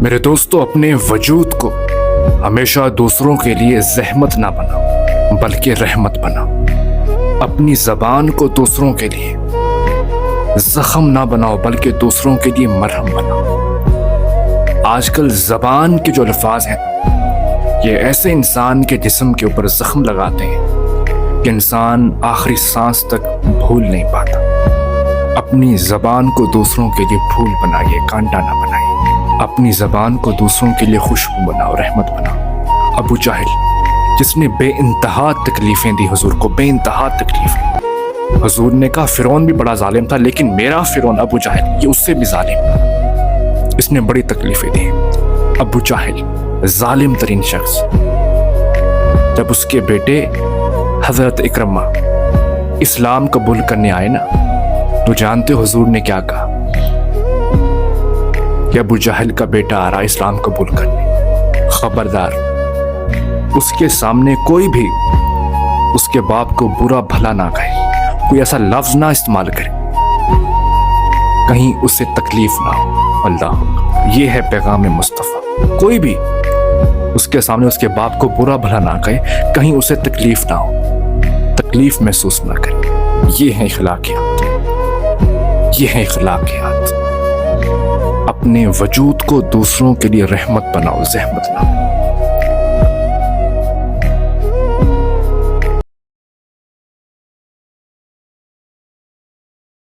میرے دوستو، اپنے وجود کو ہمیشہ دوسروں کے لیے زحمت نہ بناؤ بلکہ رحمت بناؤ۔ اپنی زبان کو دوسروں کے لیے زخم نہ بناؤ بلکہ دوسروں کے لیے مرہم بناؤ۔ آج کل زبان کے جو الفاظ ہیں یہ ایسے انسان کے جسم کے اوپر زخم لگاتے ہیں کہ انسان آخری سانس تک بھول نہیں پاتا۔ اپنی زبان کو دوسروں کے لیے پھول بنائیے، کانٹا نہ بنائیے۔ اپنی زبان کو دوسروں کے لیے خوشبو بناؤ، رحمت بناؤ۔ ابو جہل جس نے بے انتہا تکلیفیں دی حضور کو، بے انتہا تکلیفیں۔ حضور نے کہا فرعون بھی بڑا ظالم تھا، لیکن میرا فرعون ابو جہل یہ اس سے بھی ظالم، اس نے بڑی تکلیفیں دی۔ ابو جہل ظالم ترین شخص، جب اس کے بیٹے حضرت اکرمہ اسلام قبول کرنے آئے نا، تو جانتے ہو حضور نے کیا کہا کہ ابو جہل کا بیٹا آ رہا اسلام قبول کرنے، خبردار اس کے سامنے کوئی بھی اس کے باپ کو برا بھلا نہ کہے، کوئی ایسا لفظ نہ استعمال کرے کہیں اسے تکلیف نہ ہو۔ اللہ، یہ ہے پیغام مصطفیٰ۔ کوئی بھی اس کے سامنے اس کے باپ کو برا بھلا نہ کہے، کہیں اسے تکلیف نہ ہو، تکلیف محسوس نہ کرے۔ یہ ہے اخلاقیات، یہ ہے اخلاقیات۔ اپنے وجود کو دوسروں کے لیے رحمت بناؤ، زحمت نہ۔